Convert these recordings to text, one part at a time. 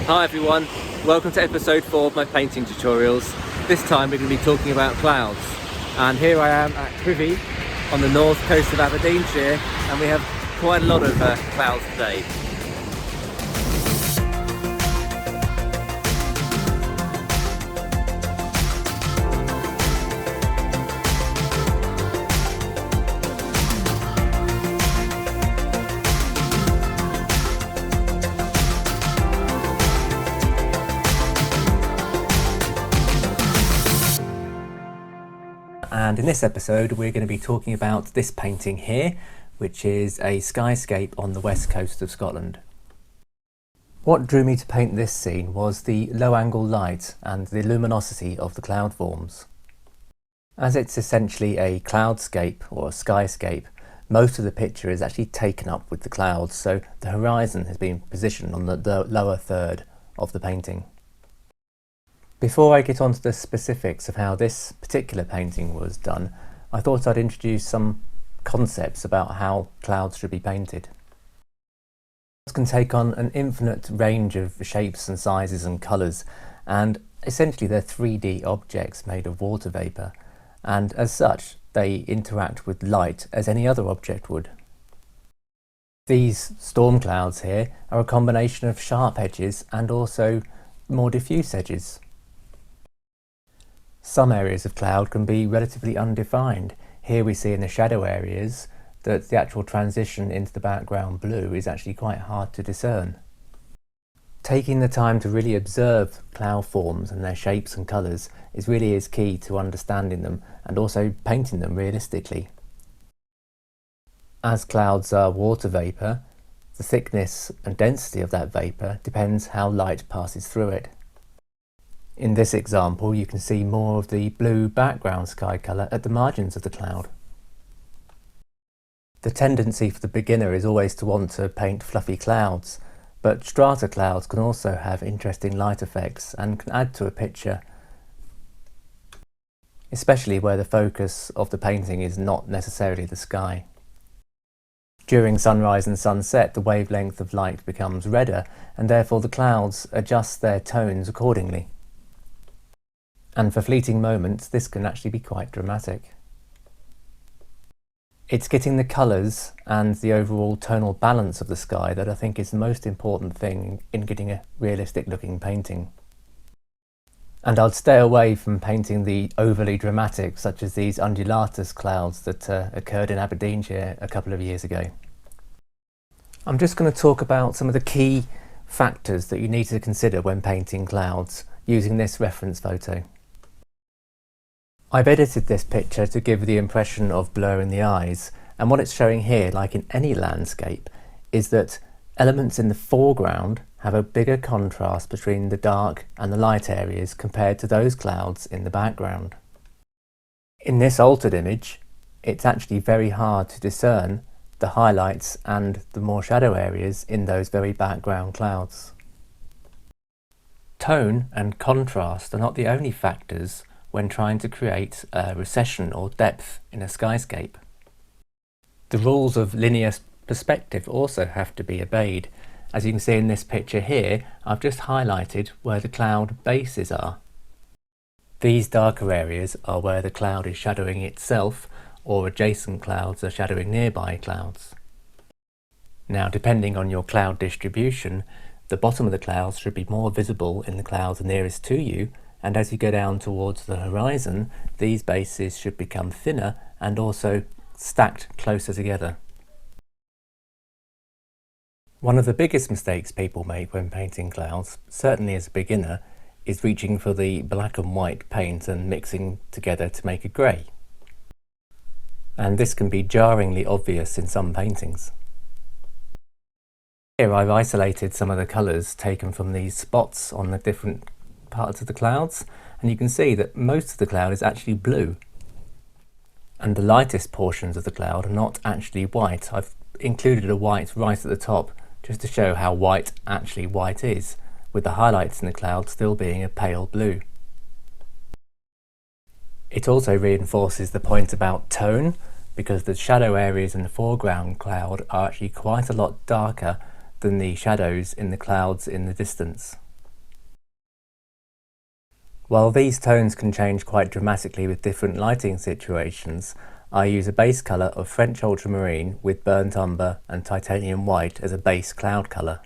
Hi everyone, welcome to episode 4 of my painting tutorials. This time we're going to be talking about clouds. And here I am at Privy on the north coast of Aberdeenshire, and we have quite a lot of clouds today. And in this episode we're going to be talking about this painting here, which is a skyscape on the west coast of Scotland. What drew me to paint this scene was the low angle light and the luminosity of the cloud forms. As it's essentially a cloudscape or a skyscape, most of the picture is actually taken up with the clouds, so the horizon has been positioned on the lower third of the painting. Before I get on to the specifics of how this particular painting was done, I thought I'd introduce some concepts about how clouds should be painted. Clouds can take on an infinite range of shapes and sizes and colours, and essentially they're 3D objects made of water vapour, and as such they interact with light as any other object would. These storm clouds here are a combination of sharp edges and also more diffuse edges. Some areas of cloud can be relatively undefined. Here we see in the shadow areas that the actual transition into the background blue is actually quite hard to discern. Taking the time to really observe cloud forms and their shapes and colours is key to understanding them and also painting them realistically. As clouds are water vapour, the thickness and density of that vapour depends how light passes through it. In this example, you can see more of the blue background sky colour at the margins of the cloud. The tendency for the beginner is always to want to paint fluffy clouds, but strata clouds can also have interesting light effects and can add to a picture, especially where the focus of the painting is not necessarily the sky. During sunrise and sunset, the wavelength of light becomes redder, and therefore the clouds adjust their tones accordingly. And for fleeting moments, this can actually be quite dramatic. It's getting the colours and the overall tonal balance of the sky that I think is the most important thing in getting a realistic looking painting. And I'd stay away from painting the overly dramatic, such as these undulatus clouds that occurred in Aberdeenshire a couple of years ago. I'm just going to talk about some of the key factors that you need to consider when painting clouds using this reference photo. I've edited this picture to give the impression of blurring the eyes, and what it's showing here, like in any landscape, is that elements in the foreground have a bigger contrast between the dark and the light areas compared to those clouds in the background. In this altered image, it's actually very hard to discern the highlights and the more shadow areas in those very background clouds. Tone and contrast are not the only factors when trying to create a recession or depth in a skyscape. The rules of linear perspective also have to be obeyed. As you can see in this picture here, I've just highlighted where the cloud bases are. These darker areas are where the cloud is shadowing itself, or adjacent clouds are shadowing nearby clouds. Now, depending on your cloud distribution, the bottom of the clouds should be more visible in the clouds nearest to you, and as you go down towards the horizon, these bases should become thinner and also stacked closer together. One of the biggest mistakes people make when painting clouds, certainly as a beginner, is reaching for the black and white paint and mixing together to make a grey. And this can be jarringly obvious in some paintings. Here I've isolated some of the colours taken from these spots on the different parts of the clouds, and you can see that most of the cloud is actually blue, and the lightest portions of the cloud are not actually white. I've included a white right at the top just to show how white actually white is, with the highlights in the cloud still being a pale blue. It also reinforces the point about tone, because the shadow areas in the foreground cloud are actually quite a lot darker than the shadows in the clouds in the distance. While these tones can change quite dramatically with different lighting situations, I use a base colour of French ultramarine with burnt umber and titanium white as a base cloud colour.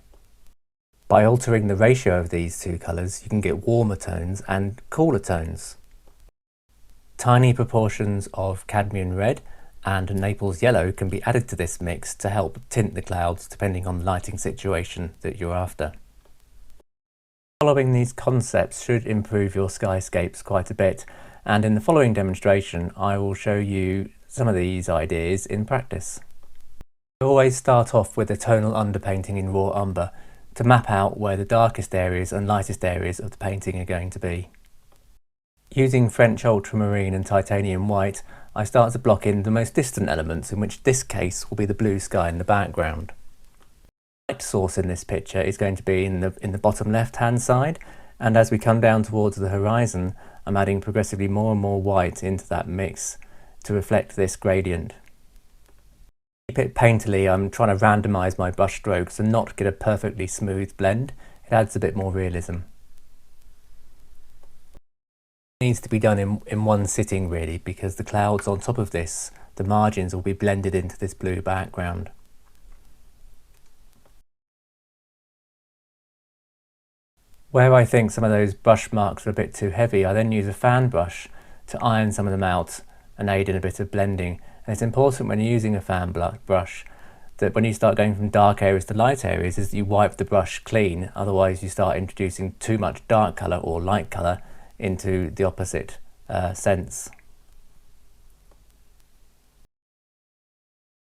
By altering the ratio of these two colours, you can get warmer tones and cooler tones. Tiny proportions of cadmium red and Naples yellow can be added to this mix to help tint the clouds depending on the lighting situation that you're after. Following these concepts should improve your skyscapes quite a bit, and in the following demonstration I will show you some of these ideas in practice. I always start off with a tonal underpainting in raw umber to map out where the darkest areas and lightest areas of the painting are going to be. Using French ultramarine and titanium white, I start to block in the most distant elements, in which this case will be the blue sky in the background. The light source in this picture is going to be in the bottom left hand side, and as we come down towards the horizon I'm adding progressively more and more white into that mix to reflect this gradient. To keep it painterly, I'm trying to randomise my brush strokes and not get a perfectly smooth blend. It adds a bit more realism. It needs to be done in one sitting really, because the clouds on top of this, the margins will be blended into this blue background. Where I think some of those brush marks are a bit too heavy, I then use a fan brush to iron some of them out and aid in a bit of blending. And it's important when you're using a fan brush that when you start going from dark areas to light areas is that you wipe the brush clean, otherwise you start introducing too much dark colour or light colour into the opposite sense.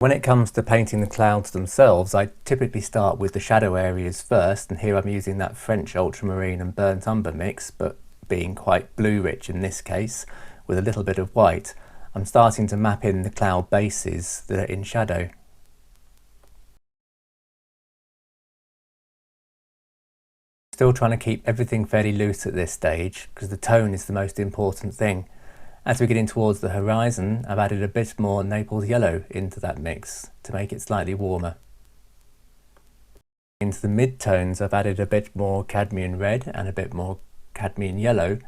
When it comes to painting the clouds themselves, I typically start with the shadow areas first, and here I'm using that French ultramarine and burnt umber mix, but being quite blue rich in this case, with a little bit of white. I'm starting to map in the cloud bases that are in shadow. Still trying to keep everything fairly loose at this stage, because the tone is the most important thing. As we're getting towards the horizon, I've added a bit more Naples yellow into that mix to make it slightly warmer. Into the mid-tones I've added a bit more cadmium red and a bit more cadmium yellow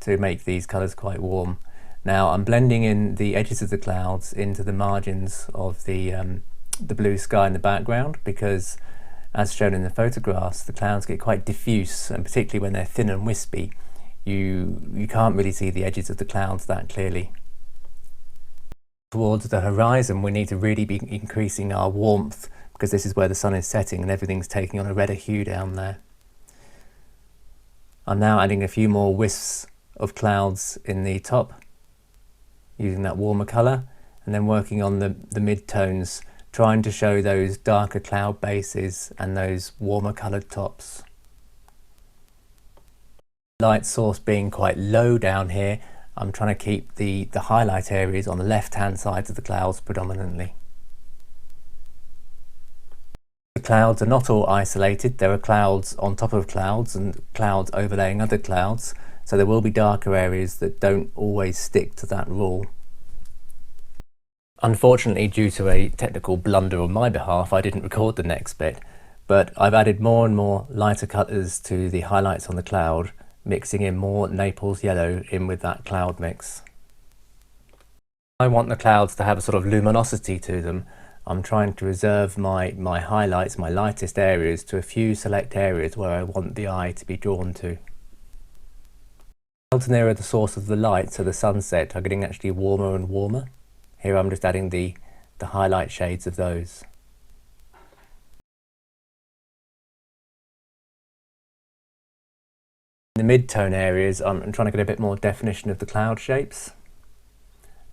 to make these colours quite warm. Now I'm blending in the edges of the clouds into the margins of the blue sky in the background, because as shown in the photographs the clouds get quite diffuse, and particularly when they're thin and wispy you can't really see the edges of the clouds that clearly. Towards the horizon we need to really be increasing our warmth, because this is where the sun is setting and everything's taking on a redder hue down there. I'm now adding a few more wisps of clouds in the top using that warmer colour, and then working on the mid-tones, trying to show those darker cloud bases and those warmer coloured tops. Light source being quite low down here, I'm trying to keep the highlight areas on the left hand side of the clouds predominantly. The clouds are not all isolated, there are clouds on top of clouds and clouds overlaying other clouds, so there will be darker areas that don't always stick to that rule. Unfortunately, due to a technical blunder on my behalf, I didn't record the next bit, but I've added more and more lighter colours to the highlights on the cloud, mixing in more Naples yellow in with that cloud mix. I want the clouds to have a sort of luminosity to them. I'm trying to reserve my highlights, my lightest areas, to a few select areas where I want the eye to be drawn to. Clouds nearer the source of the light, so the sunset, are getting actually warmer and warmer. Here I'm just adding the highlight shades of those. In the mid-tone areas I'm trying to get a bit more definition of the cloud shapes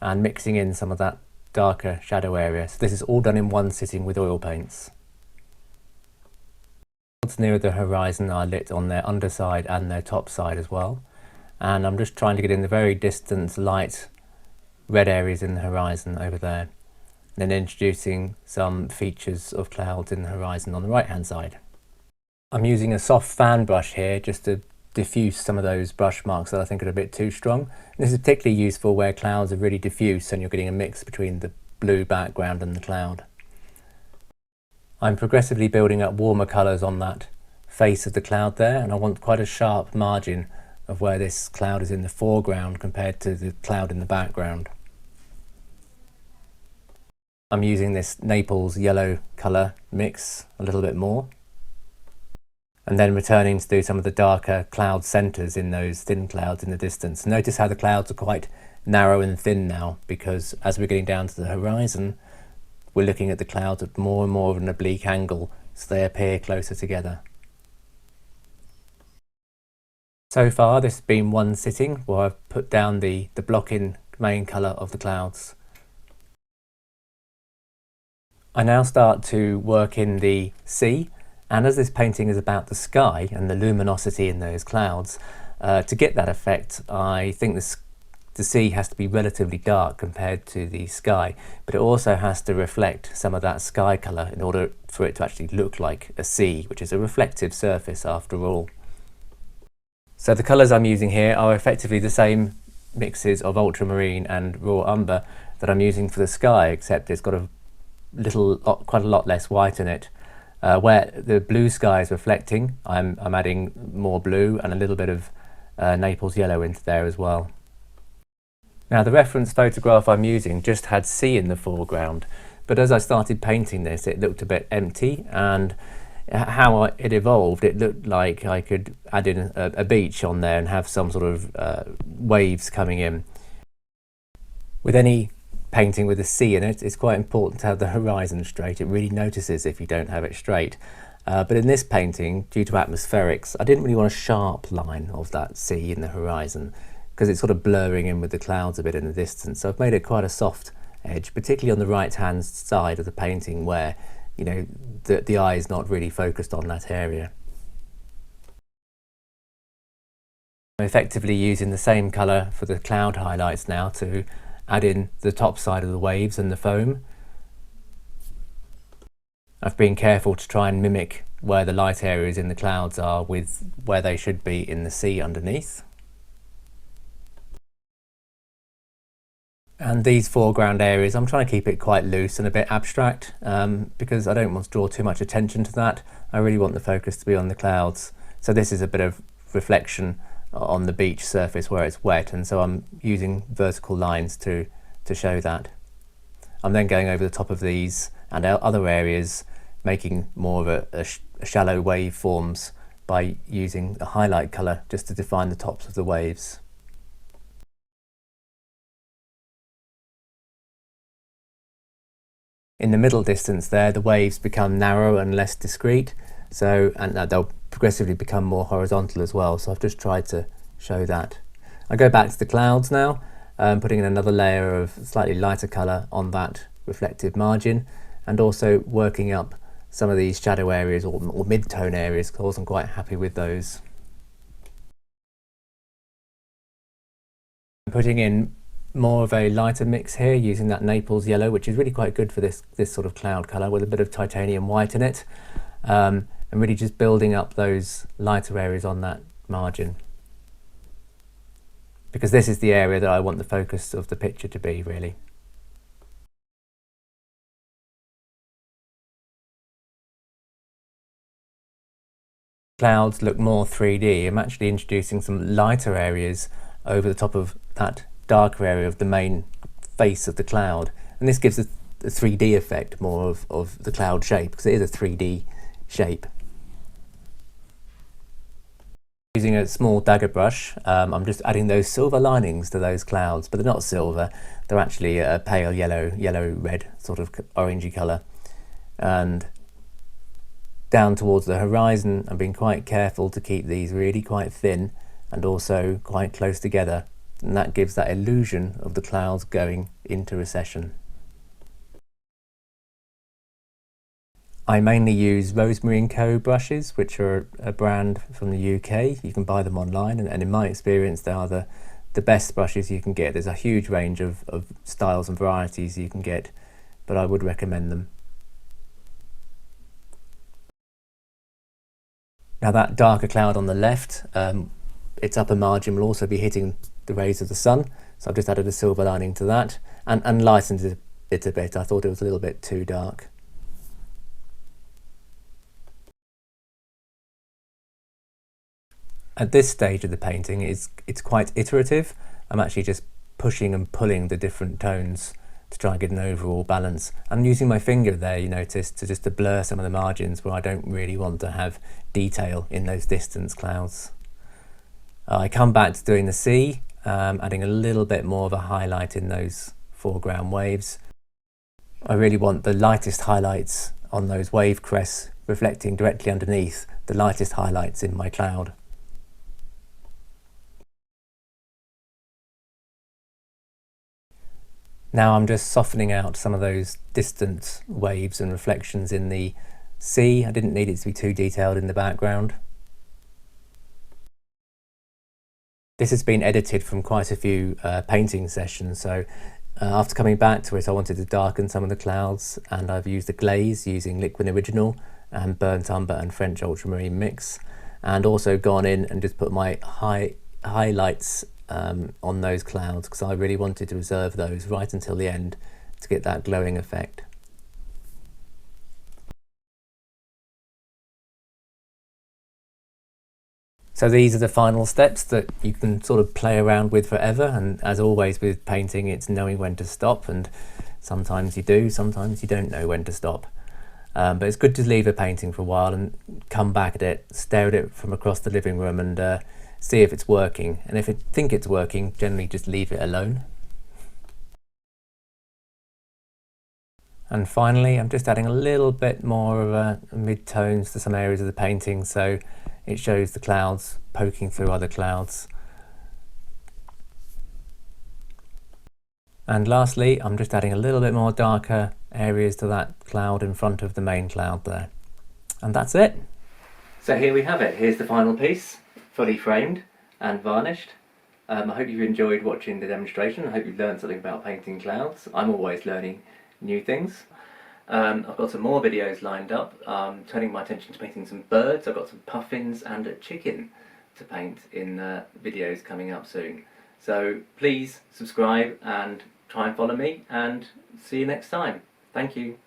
and mixing in some of that darker shadow area. So this is all done in one sitting with oil paints. Clouds nearer the horizon are lit on their underside and their top side as well, and I'm just trying to get in the very distant light red areas in the horizon over there, and then introducing some features of clouds in the horizon on the right hand side. I'm using a soft fan brush here just to diffuse some of those brush marks that I think are a bit too strong. This is particularly useful where clouds are really diffuse and you're getting a mix between the blue background and the cloud. I'm progressively building up warmer colours on that face of the cloud there, and I want quite a sharp margin of where this cloud is in the foreground compared to the cloud in the background. I'm using this Naples yellow colour mix a little bit more, and then returning to do some of the darker cloud centres in those thin clouds in the distance. Notice how the clouds are quite narrow and thin now, because as we're getting down to the horizon, we're looking at the clouds at more and more of an oblique angle, so they appear closer together. So far this has been one sitting where I've put down the block-in main colour of the clouds. I now start to work in the sea, and as this painting is about the sky and the luminosity in those clouds, to get that effect I think the sea has to be relatively dark compared to the sky, but it also has to reflect some of that sky colour in order for it to actually look like a sea, which is a reflective surface after all. So the colours I'm using here are effectively the same mixes of ultramarine and raw umber that I'm using for the sky, except it's got quite a lot less white in it. Where the blue sky is reflecting, I'm adding more blue and a little bit of Naples yellow into there as well. Now the reference photograph I'm using just had sea in the foreground, but as I started painting this it looked a bit empty, and how it evolved, it looked like I could add in a beach on there and have some sort of waves coming in. With any painting with a sea in it, it's quite important to have the horizon straight. It really notices if you don't have it straight. But in this painting, due to atmospherics, I didn't really want a sharp line of that sea in the horizon, because it's sort of blurring in with the clouds a bit in the distance. So I've made it quite a soft edge, particularly on the right hand side of the painting where, you know, the eye is not really focused on that area. I'm effectively using the same colour for the cloud highlights now to add in the top side of the waves and the foam. I've been careful to try and mimic where the light areas in the clouds are with where they should be in the sea underneath. And these foreground areas, I'm trying to keep it quite loose and a bit abstract, because I don't want to draw too much attention to that. I really want the focus to be on the clouds. So this is a bit of reflection on the beach surface where it's wet, and so I'm using vertical lines to show that. I'm then going over the top of these and other areas, making more of a shallow wave forms by using a highlight colour just to define the tops of the waves. In the middle distance there, the waves become narrow and less discrete, and they'll progressively become more horizontal as well, so I've just tried to show that. I go back to the clouds now, putting in another layer of slightly lighter colour on that reflective margin, and also working up some of these shadow areas or mid-tone areas, because I wasn't quite happy with those. I'm putting in more of a lighter mix here using that Naples yellow, which is really quite good for this sort of cloud colour, with a bit of titanium white in it, and really just building up those lighter areas on that margin, because this is the area that I want the focus of the picture to be, really. Clouds look more 3D. I'm actually introducing some lighter areas over the top of that darker area of the main face of the cloud, and this gives a 3D effect more of the cloud shape, because it is a 3D shape. Using a small dagger brush, I'm just adding those silver linings to those clouds, but they're not silver, they're actually a pale yellow-red sort of orangey colour. And down towards the horizon, I'm being quite careful to keep these really quite thin and also quite close together, and that gives that illusion of the clouds going into recession. I mainly use Rosemary & Co brushes, which are a brand from the UK. You can buy them online, and in my experience they are the best brushes you can get. There's a huge range of styles and varieties you can get, but I would recommend them. Now that darker cloud on the left, its upper margin will also be hitting the rays of the sun, so I've just added a silver lining to that and lightened it a bit. I thought it was a little bit too dark. At this stage of the painting, it's quite iterative. I'm actually just pushing and pulling the different tones to try and get an overall balance. I'm using my finger there, you notice, to blur some of the margins where I don't really want to have detail in those distance clouds. I come back to doing the sea, adding a little bit more of a highlight in those foreground waves. I really want the lightest highlights on those wave crests reflecting directly underneath the lightest highlights in my cloud. Now I'm just softening out some of those distant waves and reflections in the sea. I didn't need it to be too detailed in the background. This has been edited from quite a few painting sessions, so after coming back to it I wanted to darken some of the clouds, and I've used a glaze using Liquid Original and Burnt Umber and French Ultramarine Mix, and also gone in and just put my highlights on those clouds, because I really wanted to reserve those right until the end to get that glowing effect. So these are the final steps that you can sort of play around with forever, and as always with painting, it's knowing when to stop, and sometimes you do, sometimes you don't know when to stop. But it's good to leave a painting for a while and come back at it, stare at it from across the living room and see if it's working. And if you think it's working, generally just leave it alone. And finally, I'm just adding a little bit more of mid-tones to some areas of the painting, so it shows the clouds poking through other clouds. And lastly, I'm just adding a little bit more darker areas to that cloud in front of the main cloud there. And that's it. So here we have it. Here's the final piece, fully framed and varnished. I hope you've enjoyed watching the demonstration. I hope you've learned something about painting clouds. I'm always learning new things. I've got some more videos lined up, turning my attention to painting some birds. I've got some puffins and a chicken to paint in videos coming up soon. So please subscribe and try and follow me, and see you next time. Thank you.